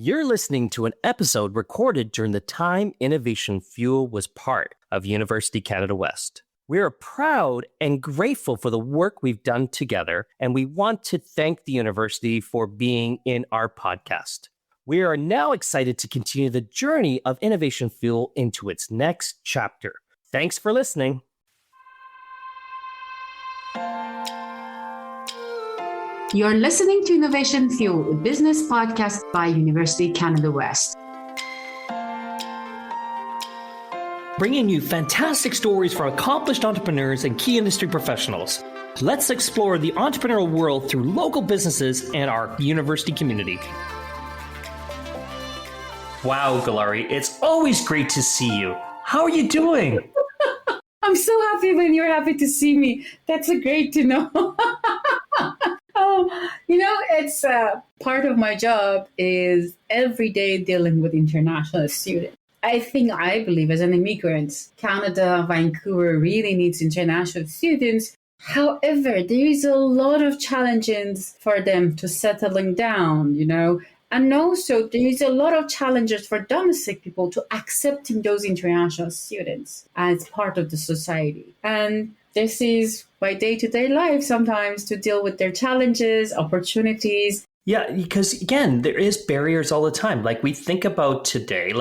You're listening to an episode recorded during the time Innovation Fuel was part of University Canada West. We are proud and grateful for the work we've done together, and we want to thank the university for being in our podcast. We are now excited to continue the journey of Innovation Fuel into its next chapter. Thanks for listening. You're listening to Innovation Fuel, a business podcast by University Canada West. Bringing you fantastic stories from accomplished entrepreneurs and key industry professionals. Let's explore the entrepreneurial world through local businesses and our university community. Wow, Gelareh, it's always great to see you. How are you doing? I'm so happy when you're happy to see me. That's great to know. It's part of my job is every day dealing with international students. I believe as an immigrant, Canada, Vancouver really needs international students. However, there is a lot of challenges for them to settling down, and also there is a lot of challenges for domestic people to accepting those international students as part of the society. And this is my day-to-day life sometimes to deal with their challenges, opportunities. Yeah, because again, there is barriers all the time. Like we think about today,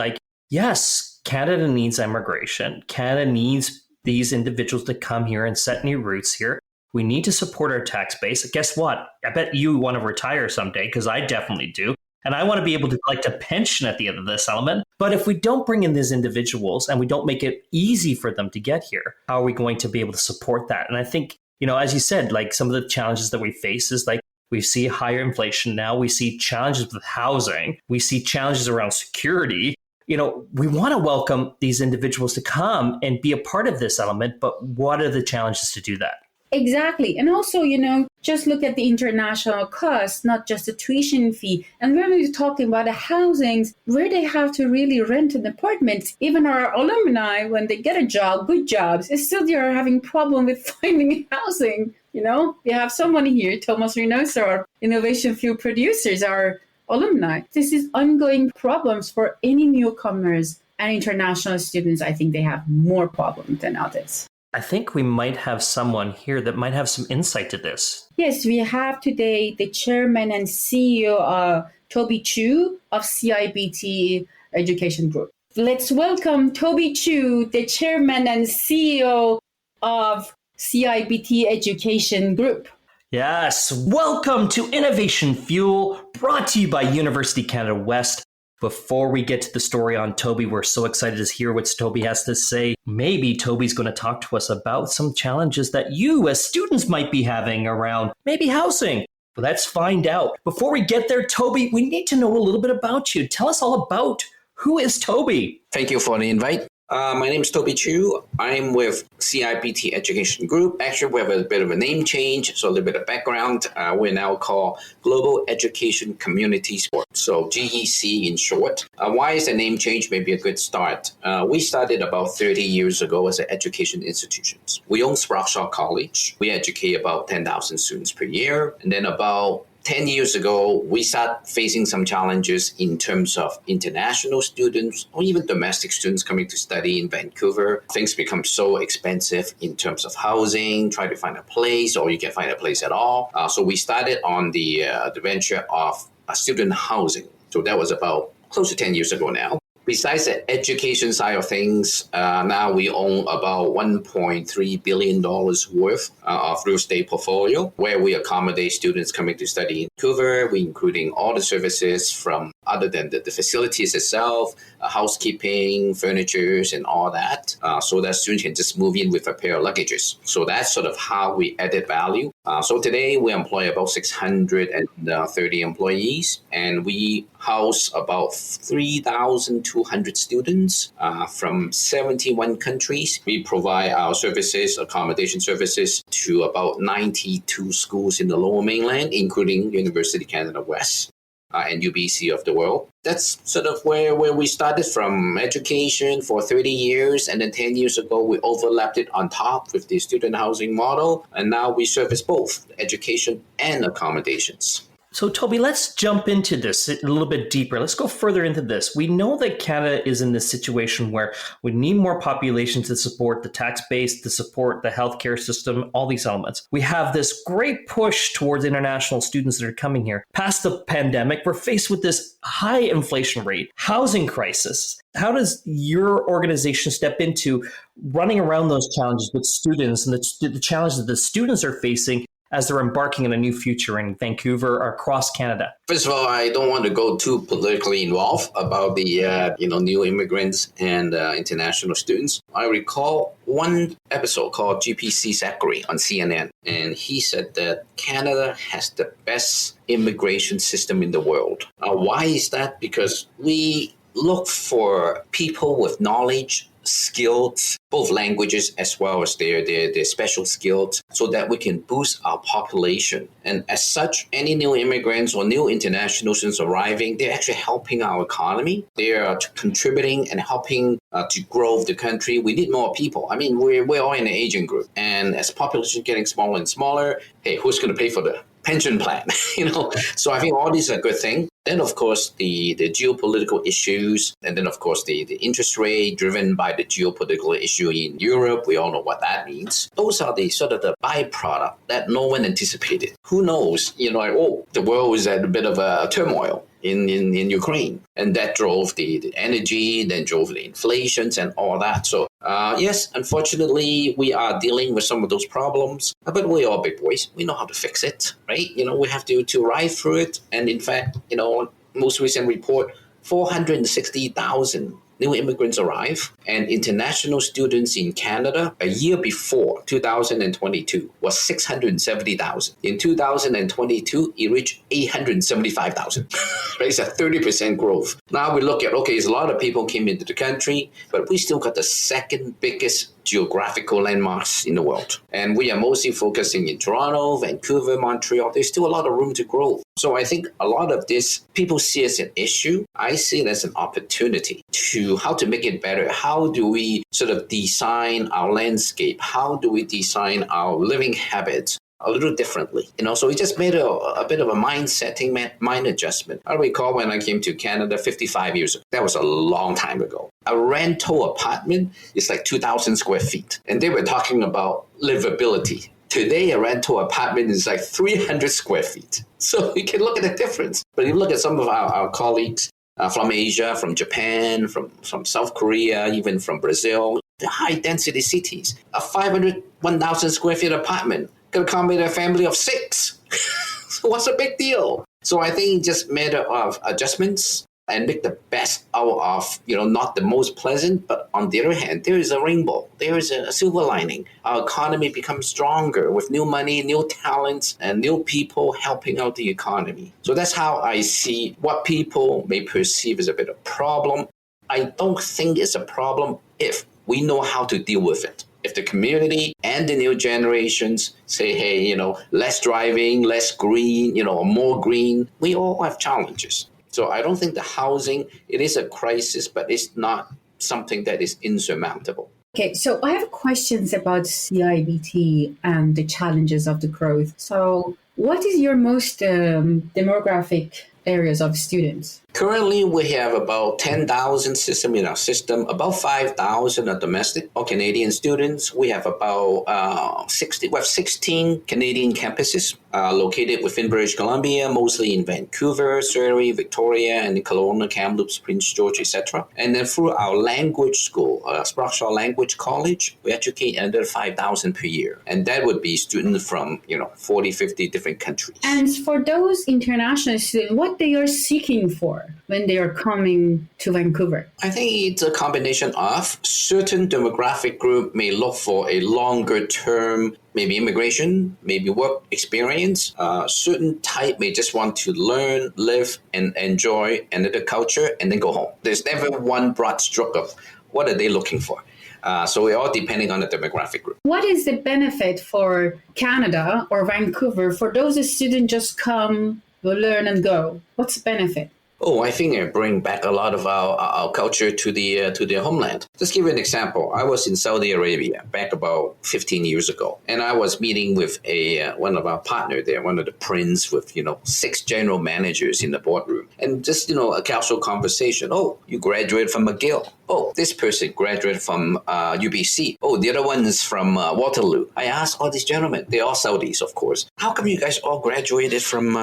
yes, Canada needs immigration. Canada needs these individuals to come here and set new roots here. We need to support our tax base. Guess what? I bet you want to retire someday, because I definitely do. And I want to be able to collect a pension at the end of this element. But if we don't bring in these individuals and we don't make it easy for them to get here, how are we going to be able to support that? And I think, as you said, some of the challenges that we face is we see higher inflation now. We see challenges with housing. We see challenges around security. We want to welcome these individuals to come and be a part of this element. But what are the challenges to do that? Exactly. And also, just look at the international cost, not just the tuition fee. And when we're talking about the housings, where they have to really rent an apartment, even our alumni, when they get a job, good jobs, still they are having problem with finding housing. We have someone here, Thomas Reynoso, our Innovation Fuel producers, our alumni. This is ongoing problems for any newcomers and international students. I think they have more problems than others. I think we might have someone here that might have some insight to this. Yes, we have today the chairman and CEO, Toby Chu of CIBT Education Group. Let's welcome Toby Chu, the chairman and CEO of CIBT Education Group. Yes, welcome to Innovation Fuel, brought to you by University Canada West. Before we get to the story on Toby, we're so excited to hear what Toby has to say. Maybe Toby's going to talk to us about some challenges that you as students might be having around maybe housing. Well, let's find out. Before we get there, Toby, we need to know a little bit about you. Tell us all about who is Toby. Thank you for the invite. My name is Toby Chu. I'm with CIBT Education Group. Actually, we have a bit of a name change, so a little bit of background. We're now called Global Education Community Sport, so GEC in short. Why is the name change? Maybe a good start. We started about 30 years ago as an education institution. We own Sprague College. We educate about 10,000 students per year. And then about 10 years ago, we started facing some challenges in terms of international students or even domestic students coming to study in Vancouver. Things become so expensive in terms of housing, try to find a place, or you can't find a place at all. So we started on the venture of student housing. So that was about close to 10 years ago now. Besides the education side of things, now we own about $1.3 billion worth of real estate portfolio, where we accommodate students coming to study in Vancouver. We're including all the services from other than the facilities itself, housekeeping, furnitures, and all that, so that students can just move in with a pair of luggages. So that's sort of how we added value. So today we employ about 630 employees, and we house about 3,200 students from 71 countries. We provide our services, accommodation services, to about 92 schools in the Lower Mainland, including University Canada West. And UBC of the world. That's sort of where we started from, education for 30 years. And then 10 years ago, we overlapped it on top with the student housing model. And now we service both education and accommodations. So, Toby, let's jump into this a little bit deeper. Let's go further into this. We know that Canada is in this situation where we need more population to support the tax base, to support the healthcare system, all these elements. We have this great push towards international students that are coming here. Past the pandemic, we're faced with this high inflation rate, housing crisis. How does your organization step into running around those challenges with students and the challenges that the students are facing as they're embarking on a new future in Vancouver or across Canada? First of all, I don't want to go too politically involved about the new immigrants and international students. I recall one episode called GPC Zachary on CNN, and he said that Canada has the best immigration system in the world. Why is that? Because we look for people with knowledge, skills, both languages as well as their special skills, so that we can boost our population. And as such, any new immigrants or new international students arriving, they're actually helping our economy. They are contributing and helping to grow the country. We need more people. I mean, we're all in an aging group. And as population getting smaller and smaller, hey, who's going to pay for the pension plan? So I think all these are a good thing. Then, of course, the geopolitical issues, and then, of course, the interest rate driven by the geopolitical issue in Europe. We all know what that means. Those are the sort of the byproduct that no one anticipated. Who knows? The world is at a bit of a turmoil in Ukraine, and that drove the energy, then drove the inflations and all that. So yes, unfortunately, we are dealing with some of those problems, but we're all big boys. We know how to fix it, right? We have to ride through it. And in fact, most recent report, 460,000 new immigrants arrive, and international students in Canada a year before 2022 was 670,000. In 2022, it reached 875,000. Right? It's a 30% growth. Now we look at, okay, a lot of people came into the country, but we still got the second biggest geographical landmarks in the world. And we are mostly focusing in Toronto, Vancouver, Montreal. There's still a lot of room to grow. So I think a lot of this, people see it as an issue. I see it as an opportunity to how to make it better. How do we sort of design our landscape? How do we design our living habits a little differently? So we just made a bit of a mind adjustment. I recall when I came to Canada 55 years ago. That was a long time ago. A rental apartment is like 2,000 square feet. And they were talking about livability. Today, a rental apartment is like 300 square feet. So you can look at the difference. But if you look at some of our colleagues from Asia, from Japan, from South Korea, even from Brazil, the high-density cities, a 1,000 square feet apartment can accommodate a family of 6. So what's the big deal? So I think just matter of adjustments and make the best out of, not the most pleasant, but on the other hand, there is a rainbow. There is a silver lining. Our economy becomes stronger with new money, new talents, and new people helping out the economy. So that's how I see what people may perceive as a bit of a problem. I don't think it's a problem if we know how to deal with it. If the community and the new generations say, hey, less driving, less green, more green, we all have challenges. So I don't think the housing, it is a crisis, but it's not something that is insurmountable. Okay, so I have questions about CIBT and the challenges of the growth. So what is your most demographic areas of students? Currently, we have about 10,000 systems in our system. About 5,000 are domestic or Canadian students. We have about 16 Canadian campuses located within British Columbia, mostly in Vancouver, Surrey, Victoria, and the Kelowna, Kamloops, Prince George, etc. And then through our language school, Sprachaw Language College, we educate another 5,000 per year. And that would be students from 40, 50 different countries. And for those international students, what they are seeking for when they are coming to Vancouver? I think it's a combination of certain demographic group may look for a longer term, maybe immigration, maybe work experience. Certain type may just want to learn, live, and enjoy another culture and then go home. There's never one broad stroke of what are they looking for. So we're all depending on the demographic group. What is the benefit for Canada or Vancouver for those students just come, learn and go? What's the benefit? Oh, I think it bring back a lot of our culture to the homeland. Just give you an example. I was in Saudi Arabia back about 15 years ago, and I was meeting with one of our partner there, one of the prince with 6 general managers in the boardroom, and just a casual conversation. Oh, you graduated from McGill. Oh, this person graduated from UBC. Oh, the other one is from Waterloo. I asked all these gentlemen, they're all Saudis, of course. How come you guys all graduated from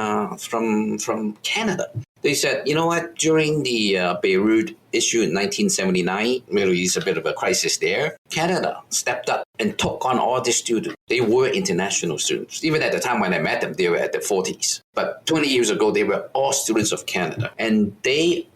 Canada? They said, you know what, during the Beirut issue in 1979, Middle East, a bit of a crisis there, Canada stepped up and took on all the students. They were international students. Even at the time when I met them, they were at the 40s. But 20 years ago, they were all students of Canada. And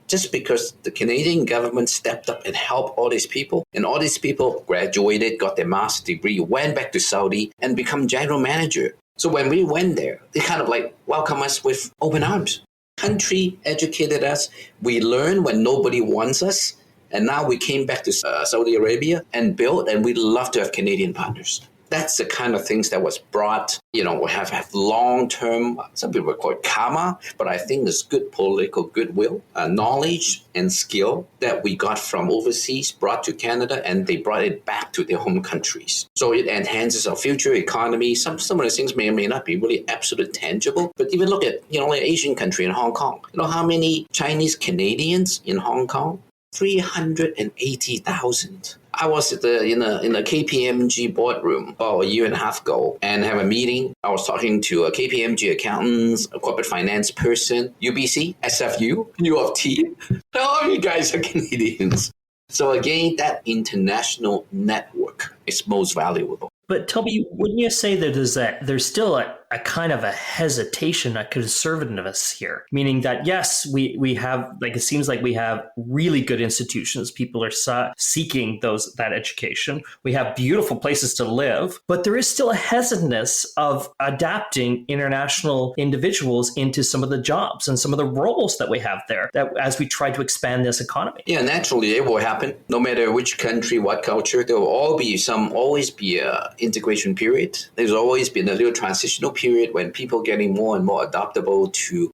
just because the Canadian government stepped up and helped all these people, and all these people graduated, got their master's degree, went back to Saudi and become general manager. So when we went there, they kind of welcome us with open arms. Country educated us. We learned when nobody wants us. And now we came back to Saudi Arabia and built, and we'd love to have Canadian partners. That's the kind of things that was brought, we have long-term, some people call it karma, but I think there's good political goodwill, knowledge and skill that we got from overseas, brought to Canada, and they brought it back to their home countries. So it enhances our future economy. Some of the things may or may not be really absolutely tangible, but even look at, an Asian country in Hong Kong. You know how many Chinese Canadians in Hong Kong? 380,000. I was in a KPMG boardroom about a year and a half ago and have a meeting. I was talking to a KPMG accountants, a corporate finance person, UBC, SFU, U of T. All of you guys are Canadians. So again, that international network is most valuable. But Toby, wouldn't you say that there's still a kind of a hesitation, a conservativeness here, meaning that yes, we have, it seems like we have really good institutions. People are seeking that education. We have beautiful places to live, but there is still a hesitance of adapting international individuals into some of the jobs and some of the roles that we have there, that as we try to expand this economy. Yeah, naturally it will happen. No matter which country, what culture, there will always be a integration period. There's always been a little transitional period when people getting more and more adaptable to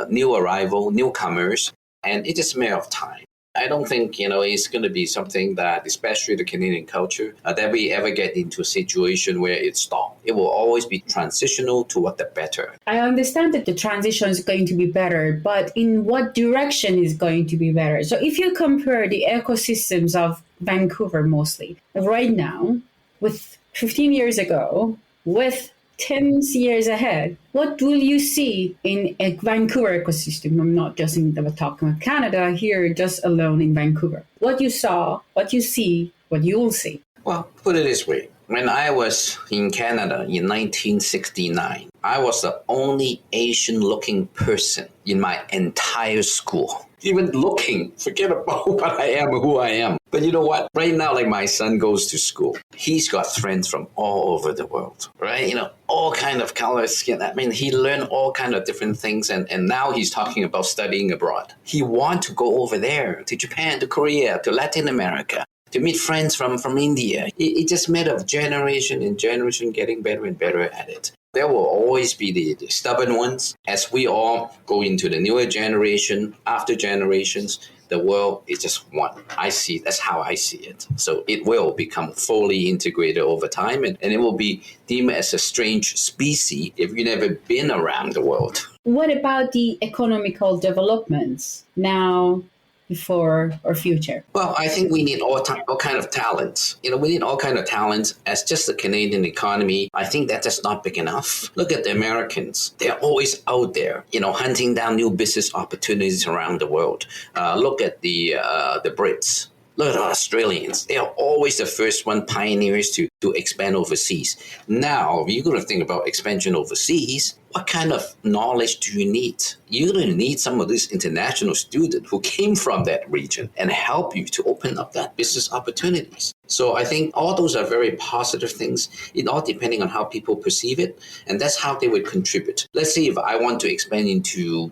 new arrival, newcomers, and it's just a matter of time. I don't think, it's going to be something that, especially the Canadian culture, that we ever get into a situation where it stops. It will always be transitional toward the better. I understand that the transition is going to be better, but in what direction is going to be better? So if you compare the ecosystems of Vancouver mostly, right now, with 15 years ago, with 10 years ahead, what will you see in a Vancouver ecosystem? I'm not just talking about Canada here, just alone in Vancouver. What you saw, what you see, what you will see. Well, put it this way. When I was in Canada in 1969, I was the only Asian-looking person in my entire school. Even looking, forget about what I am or who I am. But you know what? Right now, my son goes to school. He's got friends from all over the world, right? All kind of color skin. I mean, he learned all kind of different things. And now he's talking about studying abroad. He wants to go over there to Japan, to Korea, to Latin America, to meet friends from India. It just matter of generation and generation getting better and better at it. There will always be the stubborn ones. As we all go into the newer generation, after generations, the world is just one. That's how I see it. So it will become fully integrated over time, and it will be deemed as a strange species if you've never been around the world. What about the economical developments now, before or future? Well, I think we need all kind of talents. We need all kind of talents. As just the Canadian economy, I think that's just not big enough. Look at the Americans. They're always out there, hunting down new business opportunities around the world. Look at the Brits. Look at the Australians. They are always the first pioneers to expand overseas. Now, if you're going to think about expansion overseas, what kind of knowledge do you need? You're going to need some of these international students who came from that region and help you to open up that business opportunities. So I think all those are very positive things, it all depending on how people perceive it, and that's how they would contribute. Let's say if I want to expand into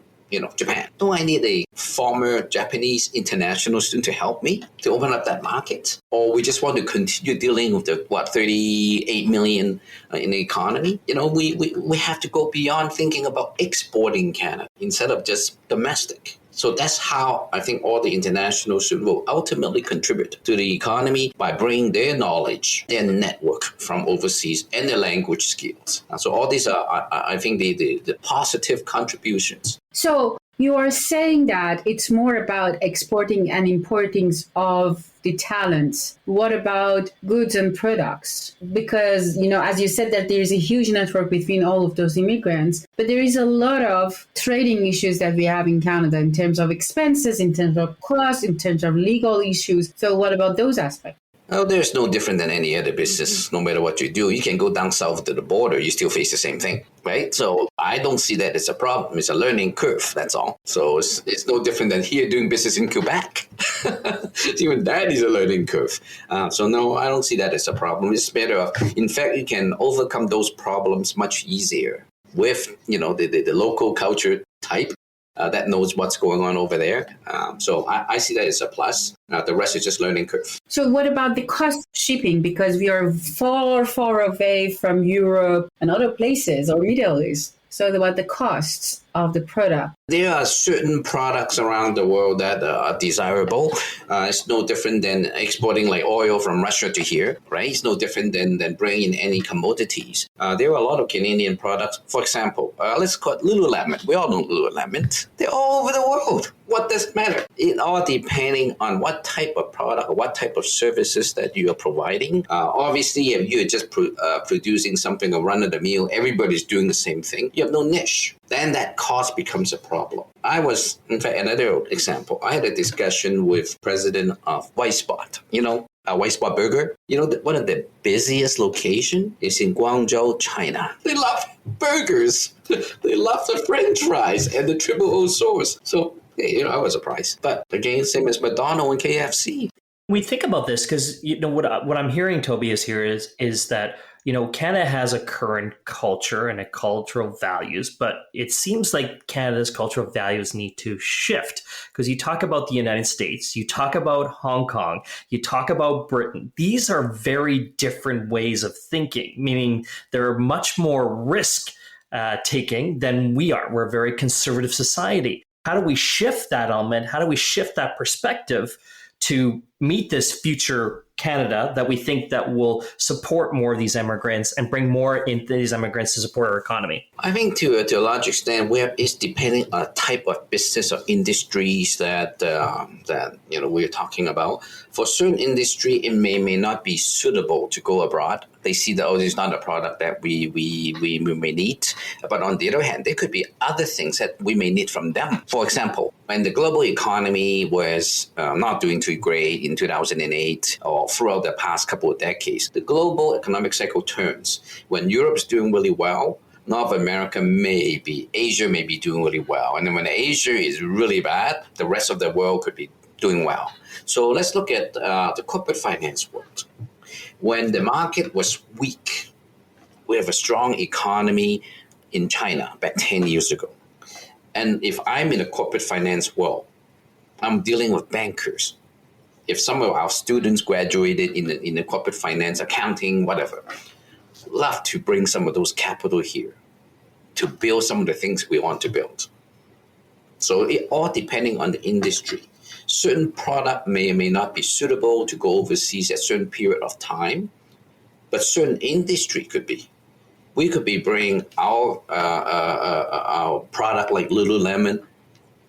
Japan. Do I need a former Japanese international student to help me to open up that market? Or we just want to continue dealing with the 38 million in the economy? We have to go beyond thinking about exporting Canada instead of just domestic. So that's how I think all the international students will ultimately contribute to the economy by bringing their knowledge, their network from overseas, and their language skills. So all these are, I think, the positive contributions. So you are saying that it's more about exporting and importing of the talents. What about goods and products? Because, as you said, that there's a huge network between all of those immigrants, but there is a lot of trading issues that we have in Canada in terms of expenses, in terms of costs, in terms of legal issues. So what about those aspects? Well, there's no different than any other business. No matter what you do, you can go down south to the border, you still face the same thing, right? So I don't see that as a problem. It's a learning curve, that's all. So it's no different than here doing business in Quebec. Even that is a learning curve. So no, I don't see that as a problem. It's better of, in fact, you can overcome those problems much easier with, the local culture type. That knows what's going on over there. So I see that as a plus. The rest is just learning curve. So what about the cost of shipping? Because we are far, far away from Europe and other places or Middle East. So about the costs of the product. There are certain products around the world that are desirable. It's no different than exporting like oil from Russia to here, right? It's no different than bringing in any commodities. There are a lot of Canadian products. For example, let's call it Lululemon. We all know Lululemon. They're all over the world. What does it matter? It all depending on what type of product or what type of services that you are providing. Obviously, if you're just producing something or run-of-the-mill, everybody's doing the same thing. You have no niche. Then that cost becomes a problem. In fact, another example, I had a discussion with president of White Spot, White Spot Burger. One of the busiest locations is in Guangzhou, China. They love burgers. They love the French fries and the triple O sauce. So, I was surprised. But again, same as McDonald's and KFC. We think about this because what I'm hearing, Toby, is that Canada has a current culture and a cultural values, but it seems like Canada's cultural values need to shift because you talk about the United States, you talk about Hong Kong, you talk about Britain. These are very different ways of thinking, meaning they're much more risk taking than we are. We're a very conservative society. How do we shift that element? How do we shift that perspective to meet this future Canada that we think that will support more of these immigrants and bring more into these immigrants to support our economy? I think to a large extent, it's depending on the type of business or industries that we're talking about. For certain industry, it may not be suitable to go abroad. They see that it's not a product that we may need. But on the other hand, there could be other things that we may need from them. For example, when the global economy was not doing too great in 2008 or throughout the past couple of decades, the global economic cycle turns. When Europe's doing really well, North America Asia may be doing really well. And then when Asia is really bad, the rest of the world could be doing well. So let's look at the corporate finance world. When the market was weak, we have a strong economy in China back 10 years ago. And if I'm in the corporate finance world, I'm dealing with bankers. If some of our students graduated in the corporate finance, accounting, whatever, love to bring some of those capital here to build some of the things we want to build. So it all depending on the industry. Certain product may or may not be suitable to go overseas at a certain period of time, but certain industry could be. We could be bringing our product like Lululemon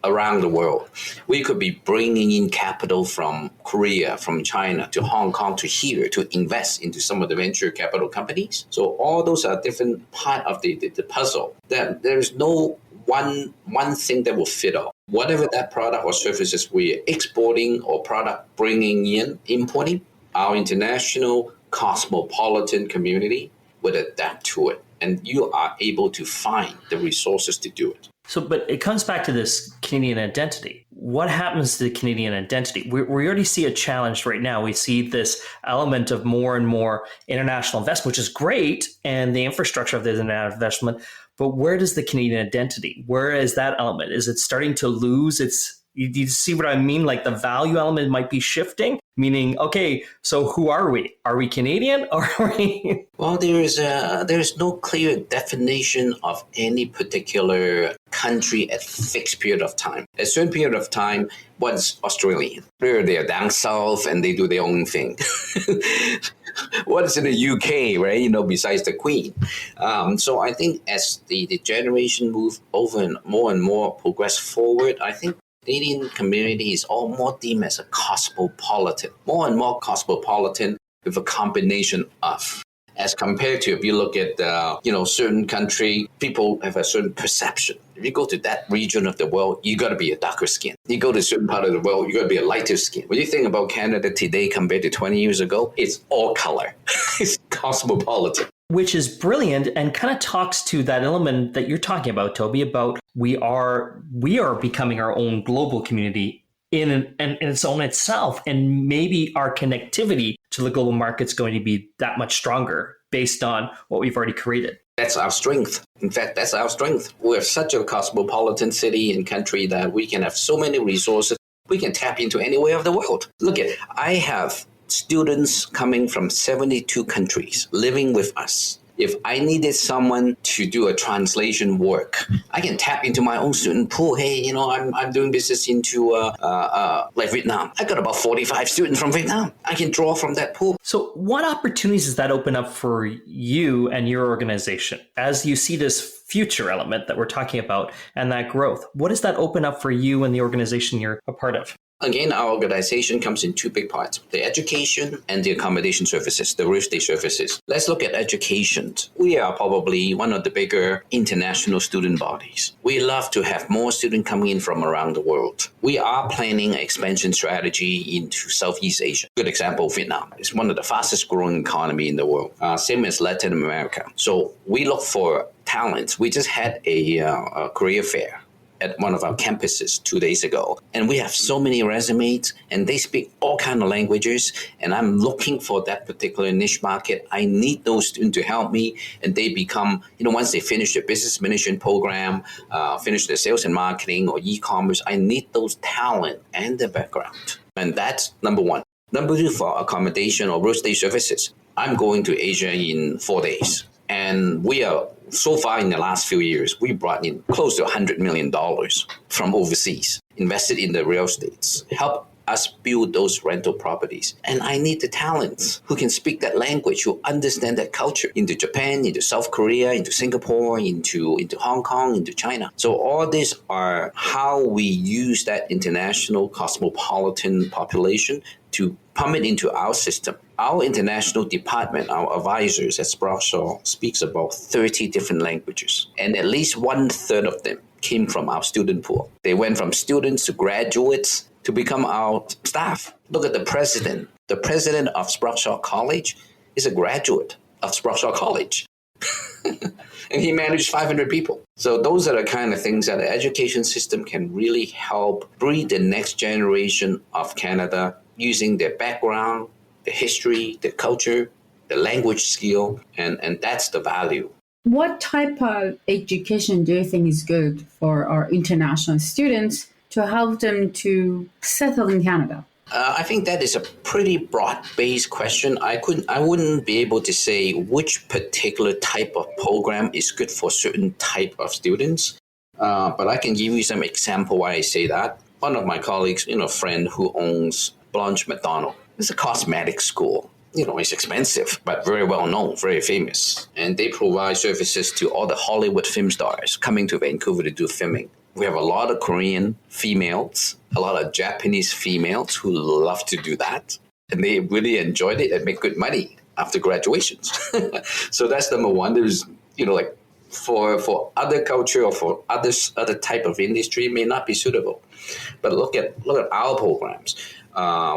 around the world. We could be bringing in capital from Korea, from China, to Hong Kong, to here, to invest into some of the venture capital companies. So all those are different part of the puzzle. That there is no one thing that will fit all. Whatever that product or services we're exporting or product bringing in, importing, our international cosmopolitan community would adapt to it. And you are able to find the resources to do it. So, but it comes back to this Canadian identity. What happens to the Canadian identity? We already see a challenge right now. We see this element of more and more international investment, which is great, and the infrastructure of the international investment. But where does the Canadian identity? Where is that element? Is it starting to lose its You see what I mean? Like the value element might be shifting, meaning, okay, so who are we? Are we Canadian or are we? Well, there's no clear definition of any particular country at fixed period of time. At a certain period of time, what's Australian? They're down south and they do their own thing. What is in the UK, right? Besides the Queen. So I think as the generation move over and more progress forward, I think Canadian community is all more deemed as a cosmopolitan, more and more cosmopolitan with a combination of. As compared to if you look at certain country, people have a certain perception. If you go to that region of the world, you got to be a darker skin. You go to a certain part of the world, you got to be a lighter skin. When you think about Canada today compared to 20 years ago, it's all color. It's cosmopolitan. Which is brilliant and kind of talks to that element that you're talking about, Toby, about we are becoming our own global community in its own itself. And maybe our connectivity to the global market is going to be that much stronger based on what we've already created. That's our strength. In fact, that's our strength. We're such a cosmopolitan city and country that we can have so many resources. We can tap into anywhere of the world. Look at, I have students coming from 72 countries living with us. If I needed someone to do a translation work, I can tap into my own student pool. Hey, I'm doing business into like Vietnam. I got about 45 students from Vietnam. I can draw from that pool. So what opportunities does that open up for you and your organization as you see this future element that we're talking about and that growth? What does that open up for you and the organization you're a part of? Again, our organization comes in two big parts, the education and the accommodation services, the real estate services. Let's look at education. We are probably one of the bigger international student bodies. We love to have more students coming in from around the world. We are planning an expansion strategy into Southeast Asia. Good example, Vietnam. It's one of the fastest growing economy in the world, same as Latin America. So we look for talents. We just had a career fair at one of our campuses 2 days ago. And we have so many resumes and they speak all kinds of languages. And I'm looking for that particular niche market. I need those students to help me. And they become, once they finish their business management program, finish their sales and marketing or e-commerce, I need those talent and the background. And that's number one. Number two, for accommodation or real estate services, I'm going to Asia in 4 days. And we are, so far in the last few years, we brought in close to $100 million from overseas, invested in the real estates, help us build those rental properties. And I need the talents who can speak that language, who understand that culture, into Japan, into South Korea, into Singapore, into Hong Kong, into China. So all these are how we use that international cosmopolitan population to pump it into our system. Our international department, our advisors at Sprout Shaw, speaks about 30 different languages, and at least 1/3 of them came from our student pool. They went from students to graduates to become our staff. Look at the president. The president of Sprout Shaw College is a graduate of Sprout Shaw College. And he managed 500 people. So those are the kind of things that the education system can really help breed the next generation of Canada using their background, the history, the culture, the language skill, and that's the value. What type of education do you think is good for our international students to help them to settle in Canada? I think that is a pretty broad-based question. I wouldn't be able to say which particular type of program is good for certain type of students, but I can give you some example why I say that. One of my colleagues, a friend who owns Blanche McDonald, it's a cosmetic school. It's expensive, but very well known, very famous. And they provide services to all the Hollywood film stars coming to Vancouver to do filming. We have a lot of Korean females, a lot of Japanese females who love to do that. And they really enjoyed it and make good money after graduations. So that's number one. There's, like for other culture or for other type of industry, it may not be suitable. But look at our programs.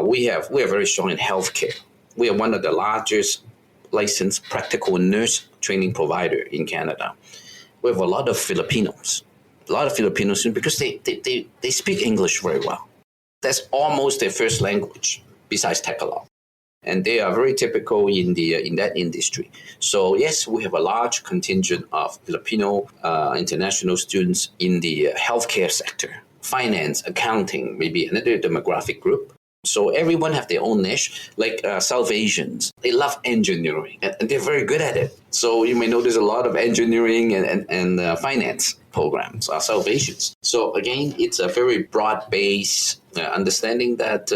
We are very strong in healthcare. We are one of the largest licensed practical nurse training provider in Canada. We have a lot of Filipinos because they speak English very well. That's almost their first language besides Tagalog. And they are very typical in that industry. So yes, we have a large contingent of Filipino international students in the healthcare sector. finance, accounting, maybe another demographic group. So everyone have their own niche, like South Asians. They love engineering and they're very good at it. So you may notice a lot of engineering and finance programs are South Asians. So again, it's a very broad-based understanding that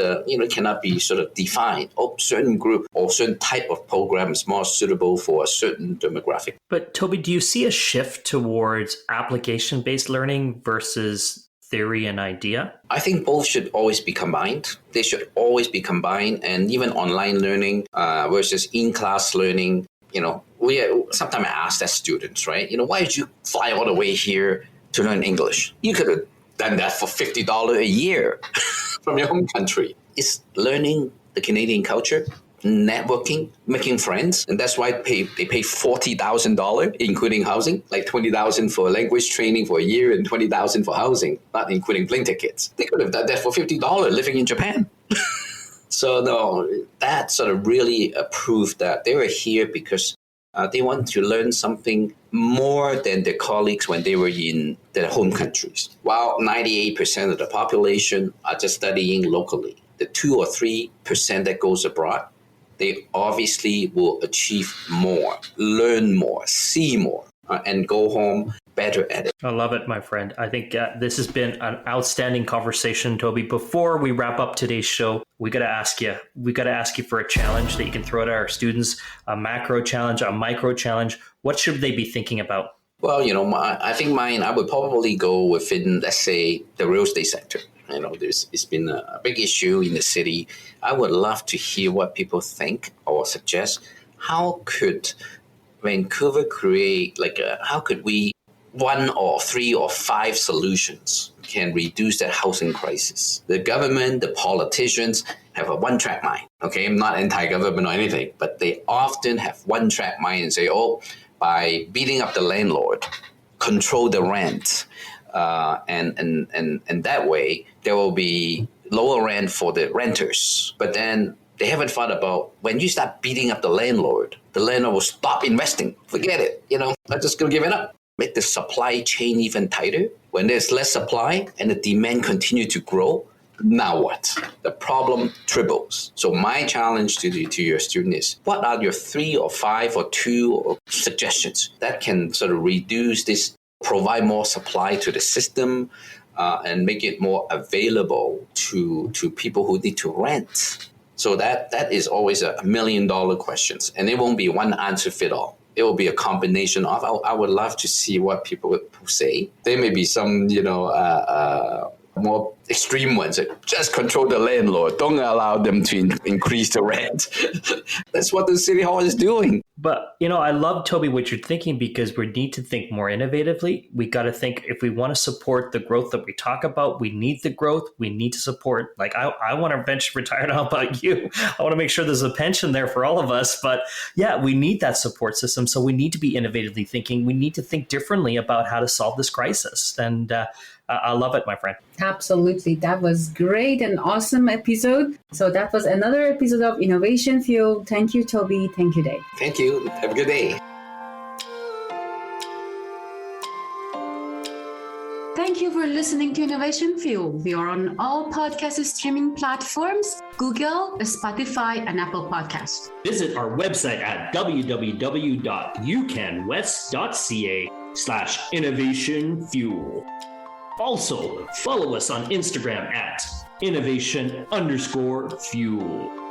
cannot be sort of defined. Oh, certain group or certain type of program is more suitable for a certain demographic. But Toby, do you see a shift towards application-based learning versus theory and idea? I think both should always be combined. They should always be combined, and even online learning versus in-class learning. Sometimes I ask that students, right? Why did you fly all the way here to learn English? You could have done that for $50 a year from your home country. It's learning the Canadian culture, networking, making friends, and that's why they pay $40,000, including housing, like $20,000 for language training for a year and $20,000 for housing, not including plane tickets. They could have done that for $50 living in Japan. So no, that sort of really proved that they were here because they want to learn something more than their colleagues when they were in their home countries. While 98% of the population are just studying locally, the 2 or 3% that goes abroad, they obviously will achieve more, learn more, see more, and go home better at it. I love it, my friend. I think this has been an outstanding conversation, Toby. Before we wrap up today's show, we got to ask you for a challenge that you can throw at our students, a macro challenge, a micro challenge. What should they be thinking about? Well, I think I would probably go within, let's say, the real estate sector. It's been a big issue in the city. I would love to hear what people think or suggest. How could Vancouver create, how could we, 1 or 3 or 5 solutions can reduce that housing crisis? The government, the politicians have a one-track mind. Okay, I'm not anti-government or anything, but they often have one-track mind and say, by beating up the landlord, control the rent, and that way there will be lower rent for the renters. But then they haven't thought about when you start beating up the landlord will stop investing. Forget it. I'm just going to give it up. Make the supply chain even tighter. When there's less supply and the demand continue to grow, now what? The problem triples. So my challenge to your student is, what are your 3 or 5 or 2 suggestions that can sort of reduce this, provide more supply to the system, and make it more available to people who need to rent? So that is always a $1 million questions, and it won't be one answer fit all. It will be a combination of. I would love to see what people say. There may be some, more extreme ones. Just control the landlord. Don't allow them to increase the rent. That's what the City Hall is doing. But, I love, Toby, what you're thinking, because we need to think more innovatively. We got to think, if we want to support the growth that we talk about, we need the growth. We need to support, I want to eventually retire. How about you? I want to make sure there's a pension there for all of us. But yeah, we need that support system. So we need to be innovatively thinking. We need to think differently about how to solve this crisis. And I love it, my friend. Absolutely. That was great and awesome episode. So that was another episode of Innovation Fuel. Thank you, Toby. Thank you, Dave. Thank you. Have a good day. Thank you for listening to Innovation Fuel. We are on all podcast streaming platforms, Google, Spotify, and Apple Podcasts. Visit our website at www.ucanwest.ca/Innovation Fuel. Also, follow us on Instagram at innovation_fuel.